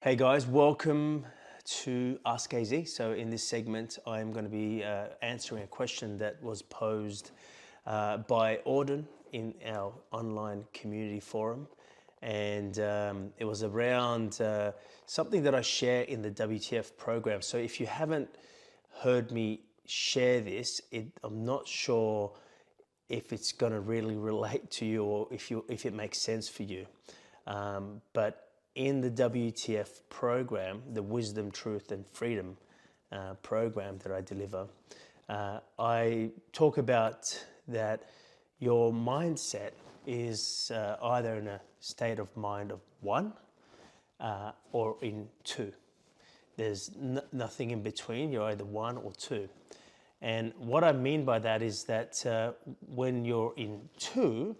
Hey guys, welcome to Ask AZ. So in this segment, I'm going to be answering a question that was posed by Auden in our online community forum. And it was around something that I share in the WTF program. So if you haven't heard me share this, I'm not sure if it's going to really relate to you or if it makes sense for you. But in the WTF program, the Wisdom, Truth and Freedom program that I deliver, I talk about that your mindset is either in a state of mind of one or in two. There's nothing in between. You're either one or two. And what I mean by that is that when you're in two,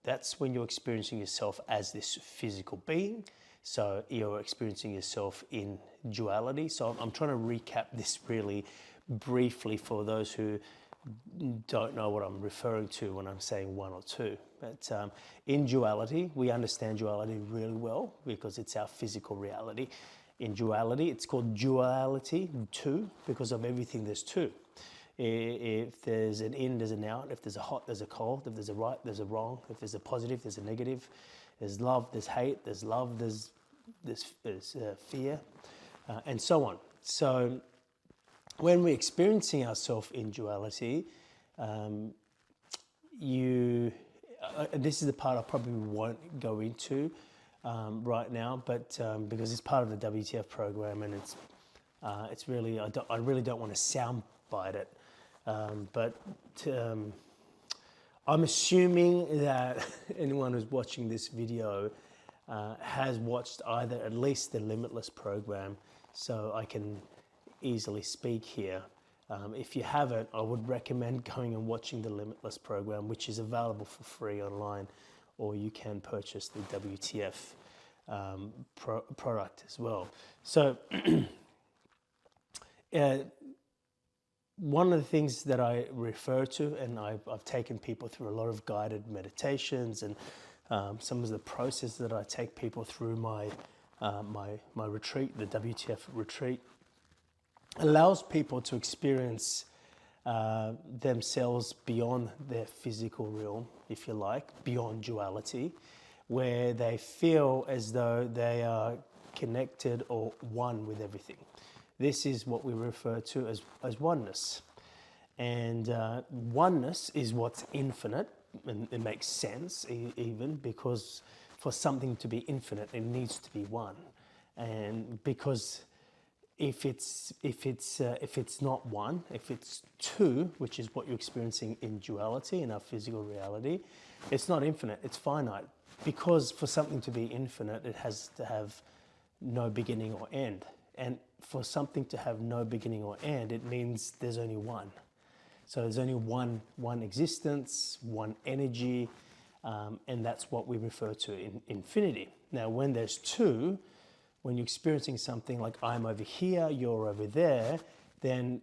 that's when you're experiencing yourself as this physical being. So you're experiencing yourself in duality. So I'm trying to recap this really briefly for those who don't know what I'm referring to when I'm saying one or two. But in duality, we understand duality really well because it's our physical reality. In duality, it's called duality, two, because of everything there's two. If there's an in, there's an out. If there's a hot, there's a cold. If there's a right, there's a wrong. If there's a positive, there's a negative. There's love, there's hate. There's love, there's fear, and so on. So when we're experiencing ourselves in duality, this is the part I probably won't go into right now, but because it's part of the WTF program, and it's really I really don't want to soundbite it. But I'm assuming that anyone who's watching this video has watched either at least the Limitless program, so I can easily speak here. If you haven't, I would recommend going and watching the Limitless program, which is available for free online, or you can purchase the WTF product as well. So one of the things that I refer to, and I've taken people through a lot of guided meditations, and some of the process that I take people through my retreat, the WTF retreat, allows people to experience themselves beyond their physical realm, if you like, beyond duality, where they feel as though they are connected or one with everything. This is what we refer to as oneness. And oneness is what's infinite, and it makes sense even because for something to be infinite, it needs to be one. And because if it's not one, if it's two, which is what you're experiencing in duality, in our physical reality, it's not infinite, it's finite. Because for something to be infinite, it has to have no beginning or end. And for something to have no beginning or end, it means there's only one. So there's only one existence, one energy, and that's what we refer to in infinity. Now, when there's two, when you're experiencing something like I'm over here, you're over there, then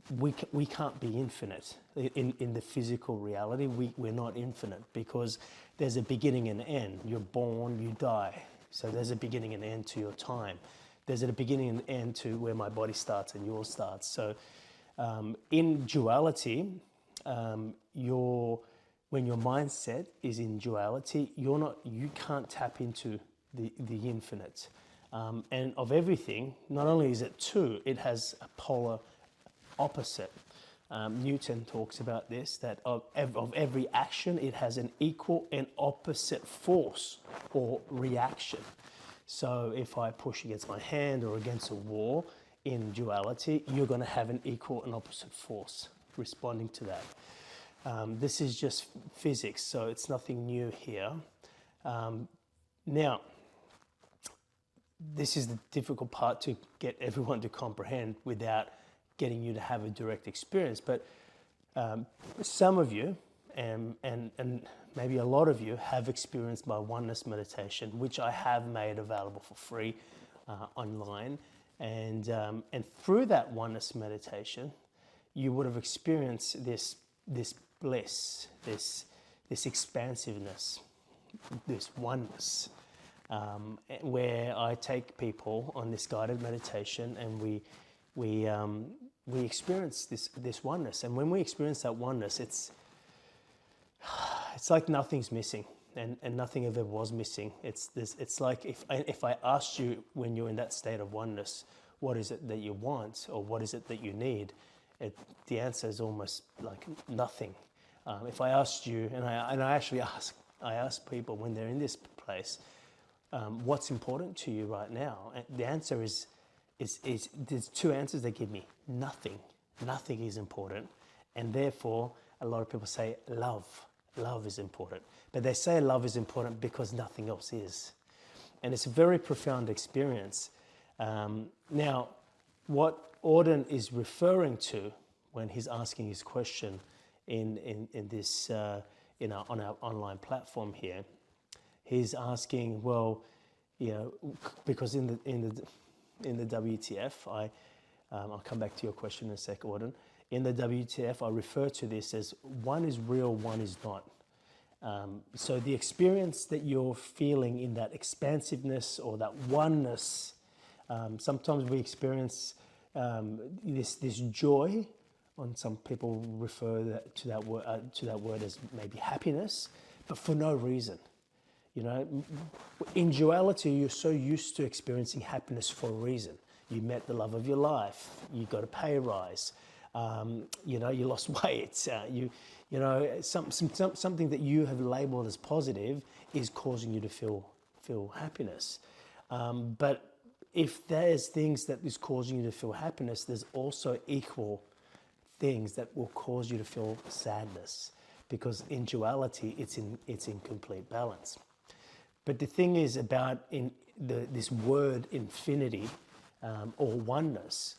we can't be infinite. In the physical reality, we're not infinite because there's a beginning and end. You're born, you die. So there's a beginning and end to your time. There's a beginning and end to where my body starts and yours starts. So in duality, when your mindset is in duality, you can't tap into the infinite. And of everything, not only is it two, it has a polar opposite. Newton talks about this, that of every action, it has an equal and opposite force or reaction. So if I push against my hand or against a wall in duality, you're going to have an equal and opposite force responding to that. This is just physics, so it's nothing new here. Now, this is the difficult part to get everyone to comprehend without getting you to have a direct experience. But some of you, and maybe a lot of you, have experienced my oneness meditation, which I have made available for free online. And through that oneness meditation, you would have experienced this bliss, this expansiveness, this oneness. where I take people on this guided meditation, and we experience this oneness. And when we experience that oneness, it's like nothing's missing, and nothing ever was missing. It's like if I asked you when you're in that state of oneness, what is it that you want, or what is it that you need? The answer is almost like nothing. If I asked you, and I actually ask people when they're in this place, what's important to you right now? And the answer is there's two answers they give me. Nothing. Nothing is important. And therefore, a lot of people say love. Love is important. But they say love is important because nothing else is. And it's a very profound experience. Now, what Auden is referring to when he's asking his question in this on our online platform here, he's asking, well, because in the WTF, I'll come back to your question in a sec, Auden. In the WTF, I refer to this as one is real, one is not. So the experience that you're feeling in that expansiveness or that oneness, sometimes we experience this joy, and some people refer to that word as maybe happiness, but for no reason. In duality, you're so used to experiencing happiness for a reason. You met the love of your life. You got a pay rise. You lost weight. Something that you have labeled as positive is causing you to feel happiness. But if there's things that is causing you to feel happiness, there's also equal things that will cause you to feel sadness, because in duality, it's in complete balance. But the thing is about this word infinity or oneness.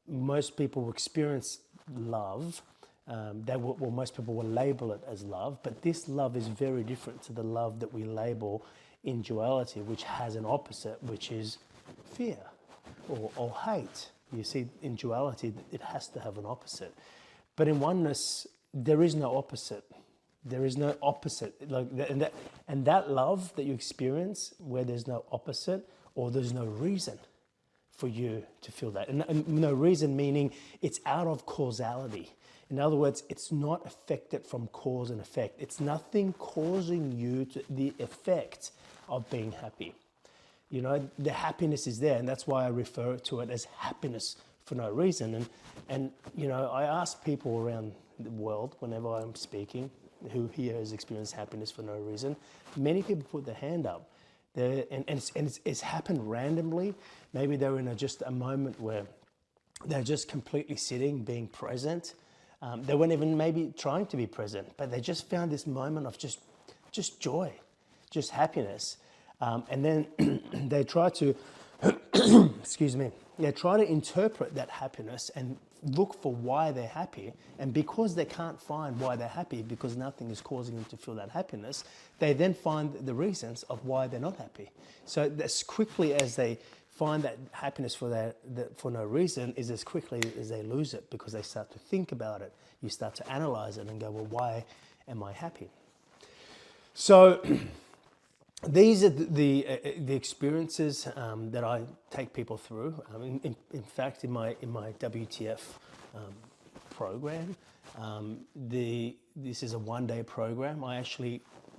Most people experience love. Most people will label it as love, but this love is very different to the love that we label in duality, which has an opposite, which is fear or hate. You see, in duality, it has to have an opposite. But in oneness, there is no opposite. There is no opposite. And that love that you experience, where there's no opposite, or there's no reason for you to feel that. And no reason meaning it's out of causality. In other words, it's not affected from cause and effect. It's nothing causing you to the effect of being happy. The happiness is there, and that's why I refer to it as happiness for no reason. And I ask people around the world whenever I'm speaking who here has experienced happiness for no reason. Many people put their hand up. It's happened randomly. Maybe they're in just a moment where they're just completely sitting, being present. They weren't even maybe trying to be present, but they just found this moment of just joy, just happiness. And then they try to, excuse me, they try to interpret that happiness and look for why they're happy. And because they can't find why they're happy, because nothing is causing them to feel that happiness, they then find the reasons of why they're not happy. So as quickly as they find that happiness for no reason, is as quickly as they lose it, because they start to think about it. You start to analyze it and go, well, why am I happy? So these are the experiences that I take people through. In fact, in my WTF program, this is a one-day program.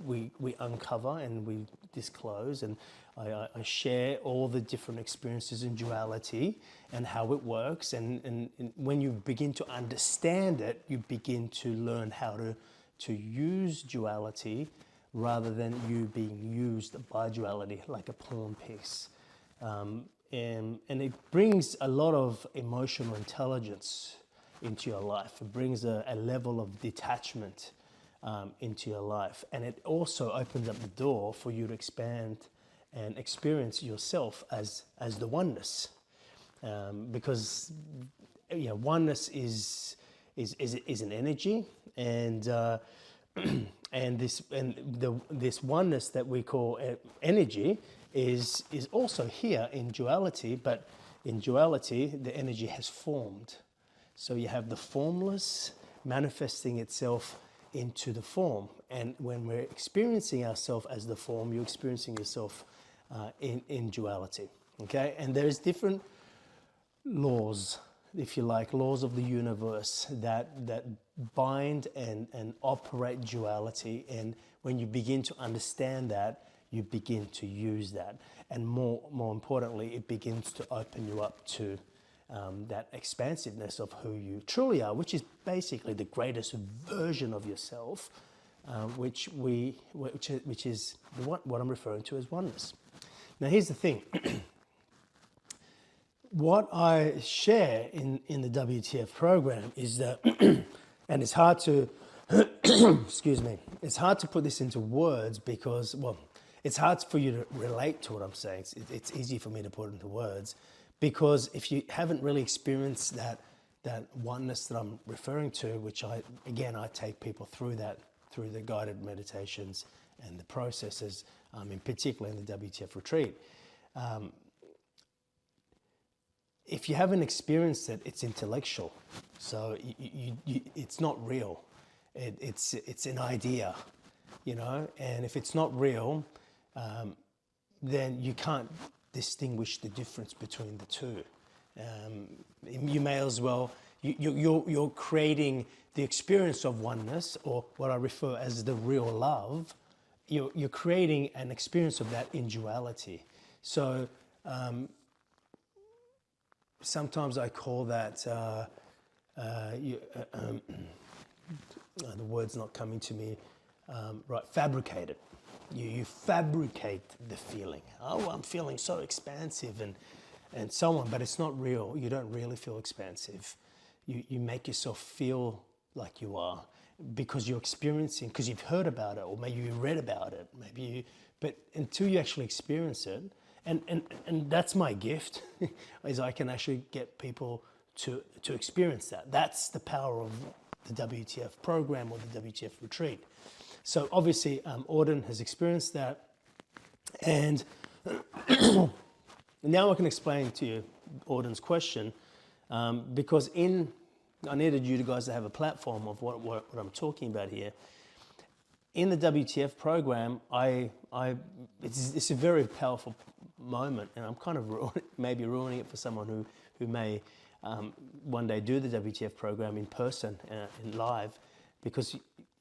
We uncover and we disclose, and I share all the different experiences in duality and how it works. And when you begin to understand it, you begin to learn how to use duality rather than you being used by duality like a pawn piece. And it brings a lot of emotional intelligence into your life. It brings a level of detachment into your life. And it also opens up the door for you to expand and experience yourself as the oneness. Because oneness is an energy, and this oneness that we call energy is also here in duality, but in duality the energy has formed. So you have the formless manifesting itself into the form, And when we're experiencing ourselves as the form, you're experiencing yourself in duality. Okay, and there's different laws, if you like, laws of the universe that bind and operate duality. And when you begin to understand that, you begin to use that. And more importantly, it begins to open you up to that expansiveness of who you truly are, which is basically the greatest version of yourself, which is what I'm referring to as oneness. Now, here's the thing. What I share in the WTF program is that, and it's hard to, excuse me, it's hard to put this into words because, well, it's hard for you to relate to what I'm saying. It's easy for me to put into words because if you haven't really experienced that oneness that I'm referring to, which I take people through that, through the guided meditations and the processes, in particular in the WTF retreat. If you haven't experienced it, it's intellectual. So it's not real. It's an idea, you know, and if it's not real, then you can't distinguish the difference between the two. You may as well, you're creating the experience of oneness, or what I refer as the real love. You're creating an experience of that in duality. So sometimes I call that, the word's not coming to me, right, fabricated. You fabricate the feeling. Oh, I'm feeling so expansive and so on, but it's not real. You don't really feel expansive. You make yourself feel like you are because you're experiencing, because you've heard about it, or maybe you read about it, but until you actually experience it, and that's my gift, is I can actually get people to experience that. That's the power of the WTF program or the WTF retreat. So obviously, Auden has experienced that, and now I can explain to you Auden's question, because I needed you guys to have a platform of what I'm talking about here. In the WTF program, it's a very powerful moment, and I'm kind of maybe ruining it for someone who may one day do the WTF program in person, in live, because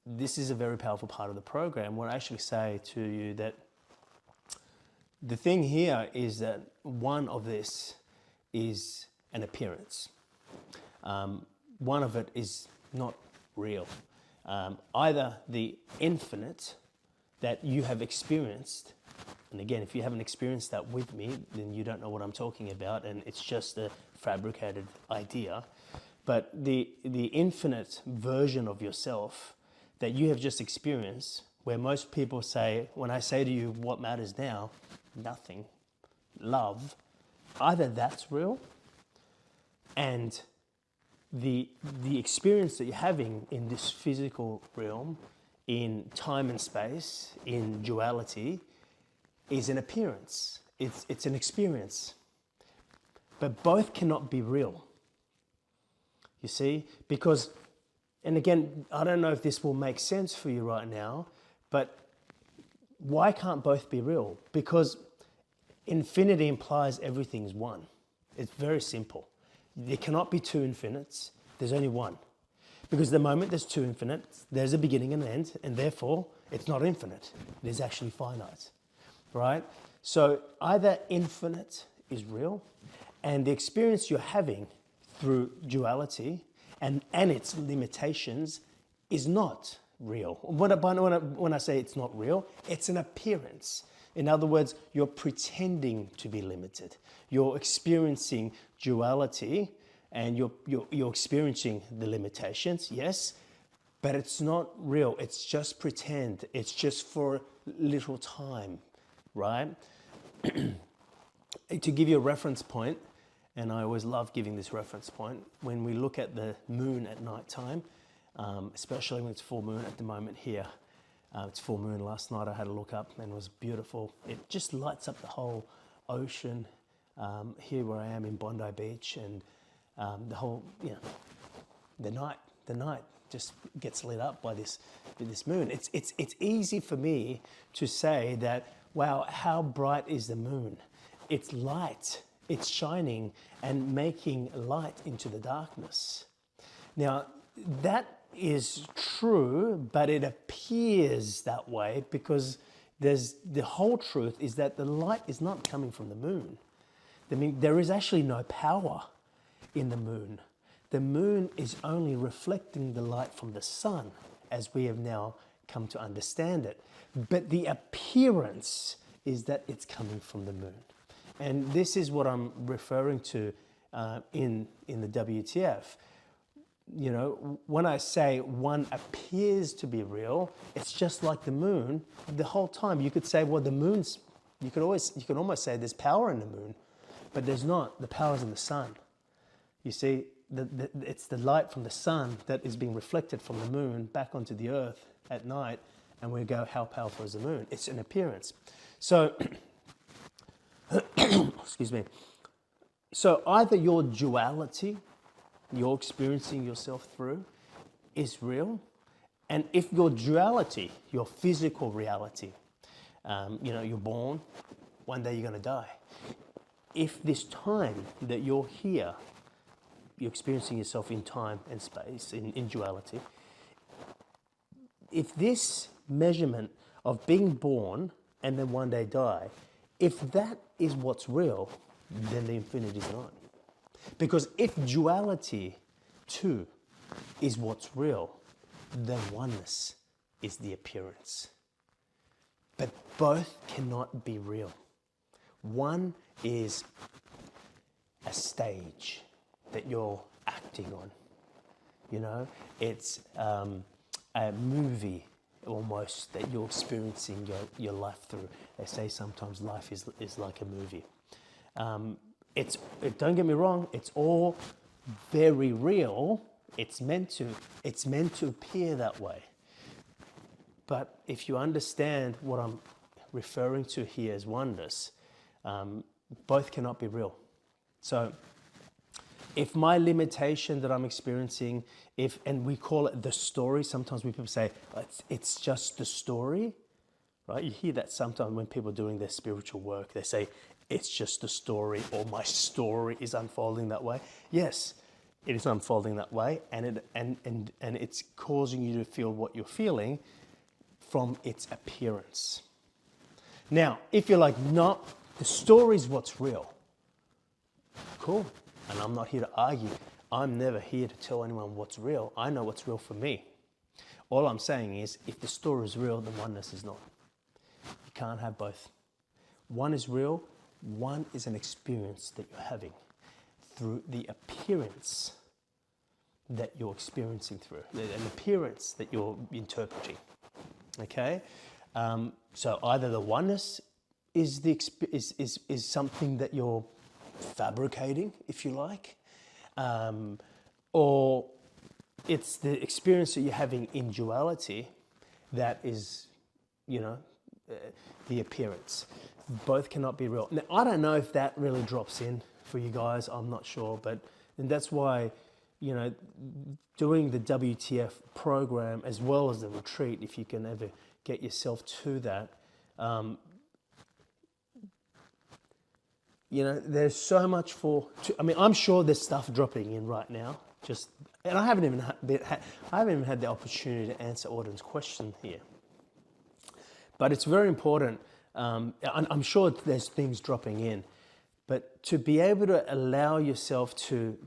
this is a very powerful part of the program. What I actually say to you that the thing here is that one of this is an appearance. One of it is not real. Either the infinite that you have experienced, and again, if you haven't experienced that with me, then you don't know what I'm talking about, and it's just a fabricated idea. But the infinite version of yourself that you have just experienced, where most people say, when I say to you, what matters now? Nothing. Love. Either that's real, and the experience that you're having in this physical realm, in time and space, in duality, is an appearance. It's an experience. But both cannot be real. You see? Because, and again, I don't know if this will make sense for you right now, but why can't both be real? Because infinity implies everything's one. It's very simple. There cannot be two infinites. There's only one. Because the moment there's two infinites, there's a beginning and an end, and therefore it's not infinite. It is actually finite, right? So either infinite is real, and the experience you're having through duality and its limitations is not real. When I say it's not real, it's an appearance. In other words, you're pretending to be limited. You're experiencing duality, and you're experiencing the limitations, yes, but it's not real. It's just pretend. It's just for little time, right? To give you a reference point, and I always love giving this reference point, when we look at the moon at night time, especially when it's full moon at the moment here. It's full moon. Last night I had a look up and it was beautiful. It just lights up the whole ocean here where I am in Bondi Beach, and the whole, the night just gets lit up by this moon. It's easy for me to say that, wow, how bright is the moon? It's light. It's shining and making light into the darkness. Now, that is true, but it appears that way because the whole truth is that the light is not coming from the moon. I mean, there is actually no power in the moon. The moon is only reflecting the light from the sun, as we have now come to understand it. But the appearance is that it's coming from the moon. And this is what I'm referring to in the WTF. You know, when I say one appears to be real, it's just like the moon. The whole time you could say, well, the moon's, you can almost say there's power in the moon, but there's not. The power's in the sun. You see, it's the light from the sun that is being reflected from the moon back onto the earth at night, and we go, how powerful is the moon? It's an appearance. So, excuse me. So either your duality, you're experiencing yourself through, is real, and if your duality, your physical reality, you know, you're born, one day you're going to die. If this time that you're here, you're experiencing yourself in time and space, in duality, if this measurement of being born and then one day die, if that is what's real, then the infinity is not. Because if duality too is what's real, then oneness is the appearance. But both cannot be real. One is a stage that you're acting on. You know, it's a movie almost that you're experiencing your life through. They say sometimes life is like a movie. Don't get me wrong, it's all very real. It's meant to appear that way. But if you understand what I'm referring to here as oneness, both cannot be real. So if my limitation that I'm experiencing, and we call it the story, sometimes people say, it's just the story, right? You hear that sometimes when people are doing their spiritual work, they say, it's just a story, or my story is unfolding that way. Yes, it is unfolding that way, and it's causing you to feel what you're feeling from its appearance. Now, if you're like, no, the story's what's real, cool. And I'm not here to argue. I'm never here to tell anyone what's real. I know what's real for me. All I'm saying is, if the story is real, then oneness is not. You can't have both. One is real. One is an experience that you're having through the appearance that you're experiencing through, an appearance that you're interpreting. Okay, so either the oneness is something that you're fabricating, if you like, or it's the experience that you're having in duality that is, you know, the appearance. Both cannot be real. Now, I don't know if that really drops in for you guys. I'm not sure, and that's why, you know, doing the WTF program as well as the retreat, if you can ever get yourself to that, you know, there's so much I mean, I'm sure there's stuff dropping in right now. And I haven't even had the opportunity to answer Auden's question here. But it's very important. I'm sure there's things dropping in, but to be able to allow yourself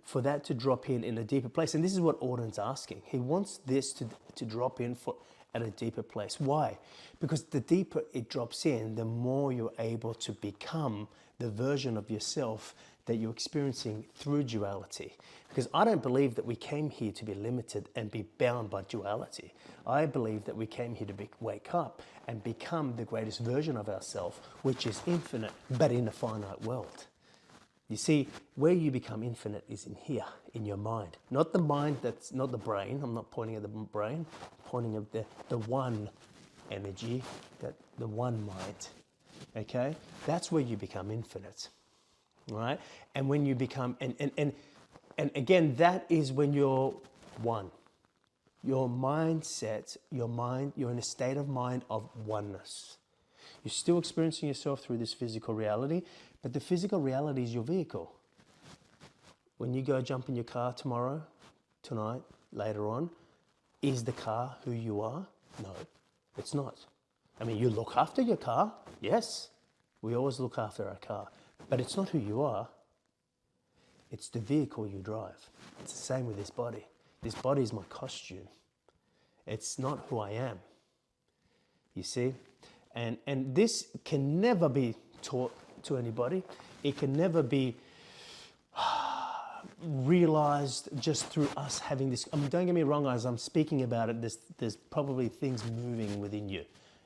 for that to drop in a deeper place, and this is what Auden's asking. He wants this to drop in at a deeper place. Why? Because the deeper it drops in, the more you're able to become the version of yourself that you're experiencing through duality. Because I don't believe that we came here to be limited and be bound by duality. I believe that we came here to wake up and become the greatest version of ourselves, which is infinite, but in a finite world. You see, where you become infinite is in here, in your mind. Not the mind, that's not the brain. I'm not pointing at the brain. I'm pointing at the one energy, the one mind. Okay? That's where you become infinite. Right? And when you become, and again, that is when you're one. your mindset, you're in a state of mind of oneness. You're still experiencing yourself through this physical reality, but the physical reality is your vehicle. When you go jump in your car tomorrow, tonight, later on, is the car who you are? No, it's not. I mean, you look after your car, yes. We always look after our car, but it's not who you are. It's the vehicle you drive. It's the same with this body. This body is my costume. It's not who I am. You see? And this can never be taught to anybody. It can never be realized just through us having this. I mean, don't get me wrong, as I'm speaking about it, there's probably things moving within you.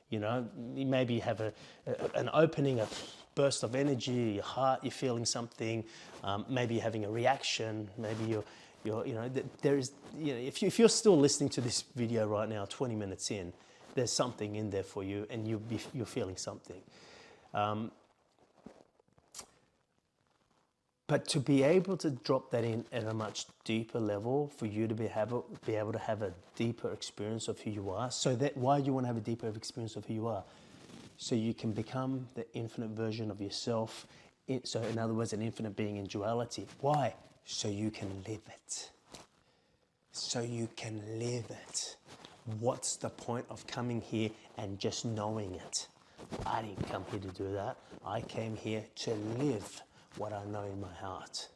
You know, you maybe have an opening, a burst of energy, your heart, you're feeling something, maybe you're having a reaction, maybe you're you know, there is, you know, if you're still listening to this video right now, 20 minutes in, there's something in there for you, and you're feeling something. But to be able to drop that in at a much deeper level, for you to be able to have a deeper experience of who you are. So that, why do you want to have a deeper experience of who you are? So you can become the infinite version of yourself. So in other words, an infinite being in duality. Why? So you can live it. So you can live it. What's the point of coming here and just knowing it? I didn't come here to do that. I came here to live what I know in my heart.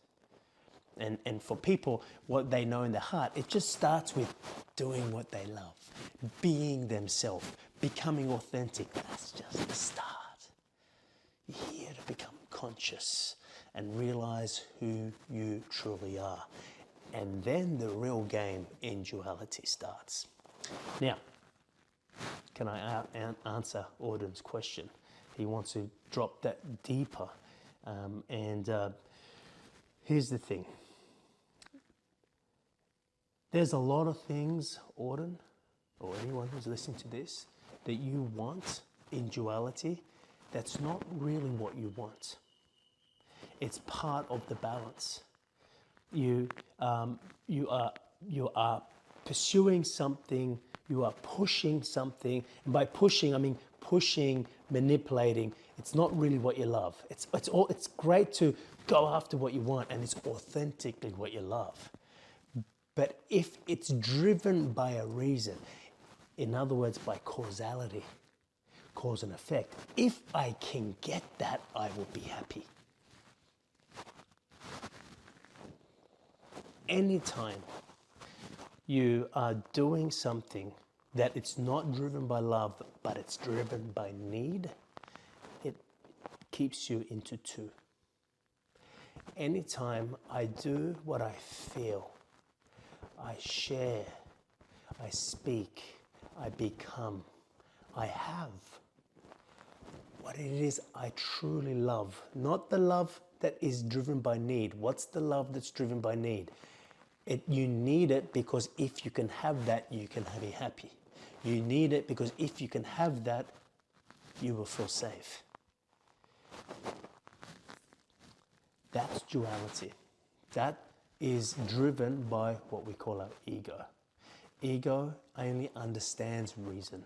And for people, what they know in their heart, it just starts with doing what they love, being themselves, becoming authentic. That's just the start. You're here to become conscious and realize who you truly are. And then the real game in duality starts. Now, can I answer Auden's question? He wants to drop that deeper. Here's the thing. There's a lot of things, Auden, or anyone who's listening to this, that you want in duality that's not really what you want. It's part of the balance. You are pursuing something, you are pushing something, and by pushing, I mean pushing, manipulating. It's not really what you love. It's great to go after what you want, and it's authentically what you love. But if it's driven by a reason, in other words, by causality, cause and effect, if I can get that, I will be happy. Anytime you are doing something that it's not driven by love, but it's driven by need, it keeps you into two. Anytime I do what I feel, I share, I speak, I become, I have what it is I truly love, not the love that is driven by need. What's the love that's driven by need? You need it because if you can have that, you can be happy. You need it because if you can have that, you will feel safe. That's duality. That is driven by what we call our ego. Ego only understands reason.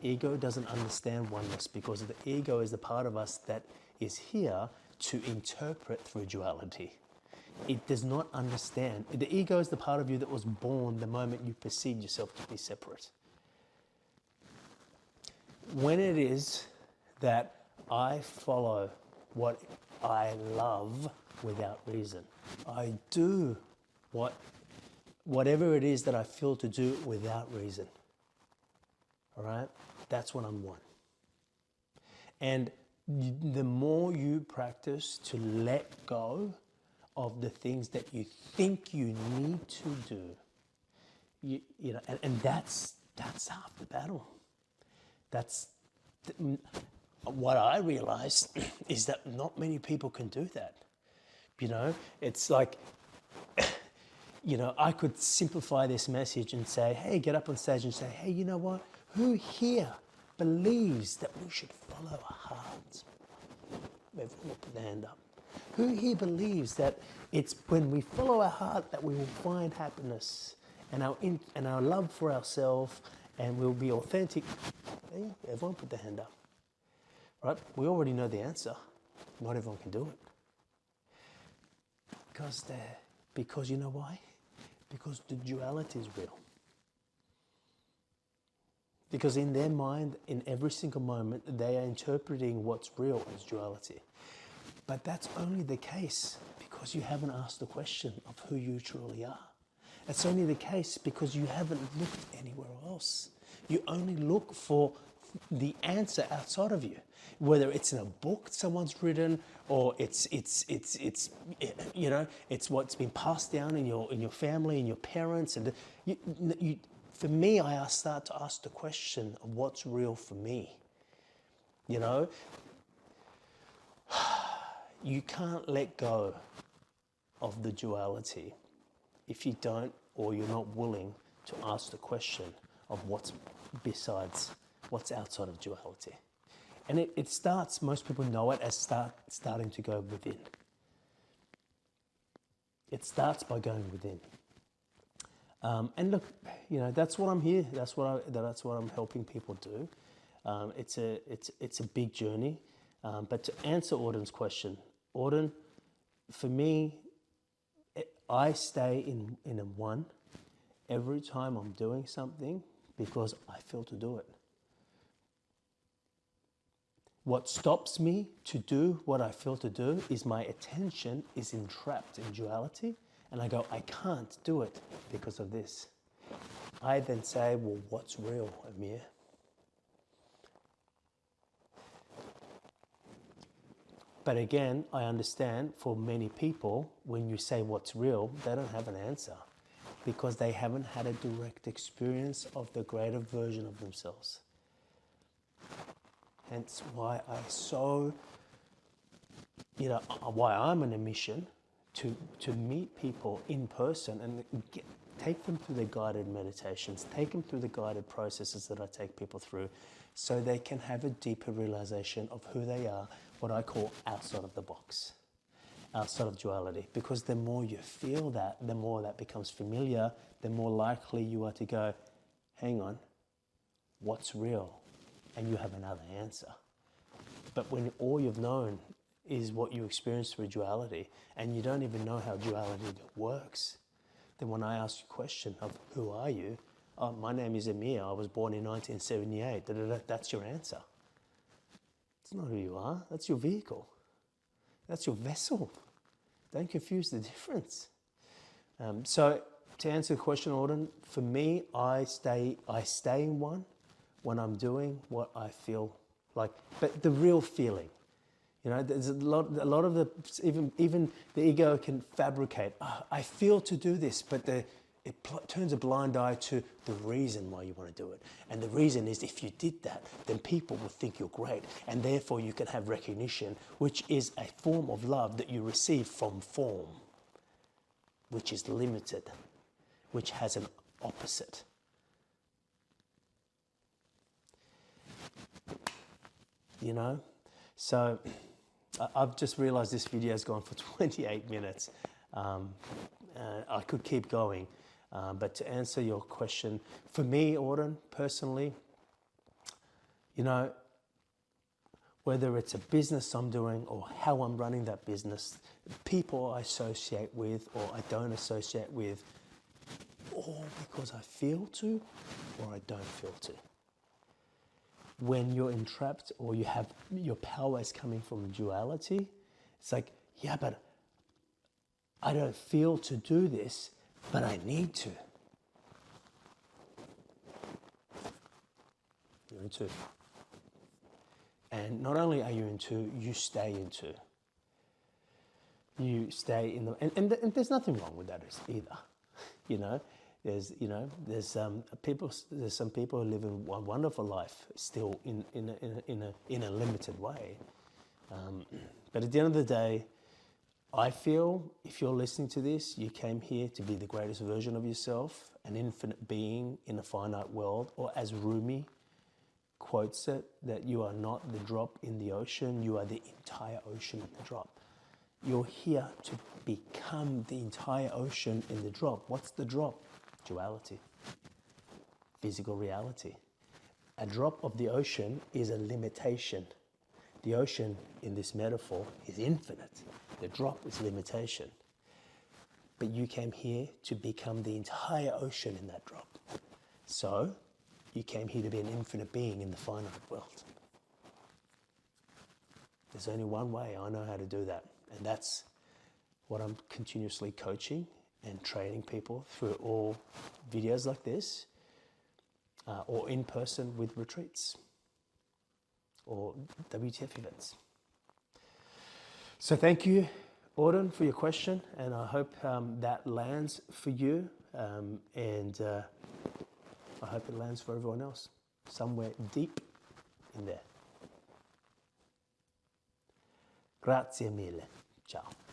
Ego doesn't understand oneness because the ego is the part of us that is here to interpret through duality. It does not understand. The ego is the part of you that was born the moment you perceived yourself to be separate. When it is that I follow what I love without reason, I do whatever it is that I feel to do without reason. All right? That's when I'm one. And the more you practice to let go of the things that you think you need to do, you know, and that's half the battle. What I realized is that not many people can do that. You know, it's like, you know, I could simplify this message and say, hey, get up on stage and say, hey, you know what? Who here believes that we should follow our hearts? Everyone put their hand up. Who here believes that it's when we follow our heart that we will find happiness and our love for ourselves, and we'll be authentic. Hey, everyone put their hand up. Right? We already know the answer. Not everyone can do it. Because you know why? Because the duality is real. Because in their mind, in every single moment, they are interpreting what's real as duality. But that's only the case because you haven't asked the question of who you truly are. It's only the case because you haven't looked anywhere else. You only look for the answer outside of you, whether it's in a book someone's written, or it's you know, it's what's been passed down in your family and your parents. And for me, I start to ask the question of what's real for me. You know, you can't let go of the duality if you don't, or you're not willing to ask the question of what's besides, what's outside of duality. And it starts, most people know it as starting to go within. It starts by going within. And look, you know, that's what I'm here. That's what I'm helping people do. It's a big journey. But to answer Auden's question, Auden, for me, I stay in a one every time I'm doing something because I feel to do it. What stops me to do what I feel to do is my attention is entrapped in duality, and I go, I can't do it because of this. I then say, well, what's real, Amir? But again, I understand for many people, when you say what's real, they don't have an answer because they haven't had a direct experience of the greater version of themselves. Hence why why I'm on a mission to meet people in person and take them through the guided meditations, take them through the guided processes that I take people through, so they can have a deeper realization of who they are, what I call outside of the box, outside of duality. Because the more you feel that, the more that becomes familiar, the more likely you are to go, hang on, what's real? And you have another answer. But when all you've known is what you experience through duality, and you don't even know how duality works, then when I ask you a question of who are you, oh, my name is Amir, I was born in 1978, that's your answer. It's not who you are, that's your vehicle. That's your vessel. Don't confuse the difference. So to answer the question, Auden, for me, I stay in one when I'm doing what I feel like, but the real feeling. You know, there's a lot of the, even the ego can fabricate, I feel to do this, but it turns a blind eye to the reason why you want to do it. And the reason is if you did that, then people will think you're great, and therefore you can have recognition, which is a form of love that you receive from form, which is limited, which has an opposite. You know, so I've just realized this video has gone for 28 minutes. I could keep going, but to answer your question, for me, Auden, personally, you know, whether it's a business I'm doing or how I'm running that business, people I associate with or I don't associate with, all because I feel to or I don't feel to. When you're entrapped or you have your power is coming from duality, it's like, yeah, but I don't feel to do this, but I need to. You're in two. And not only are you in two, you stay in two. You stay in the, and there's nothing wrong with that either, you know. There's some people who live in a wonderful life still in a limited way. But at the end of the day, I feel if you're listening to this, you came here to be the greatest version of yourself, an infinite being in a finite world, or as Rumi quotes it, that you are not the drop in the ocean, you are the entire ocean in the drop. You're here to become the entire ocean in the drop. What's the drop? duality, physical reality. A drop of the ocean is a limitation. The ocean, in this metaphor, is infinite. The drop is limitation. But you came here to become the entire ocean in that drop. So, you came here to be an infinite being in the finite world. There's only one way I know how to do that. And that's what I'm continuously coaching and training people through all videos like this, or in person with retreats, or WTF events. So thank you, Auden, for your question, and I hope that lands for you, and I hope it lands for everyone else, somewhere deep in there. Grazie mille. Ciao.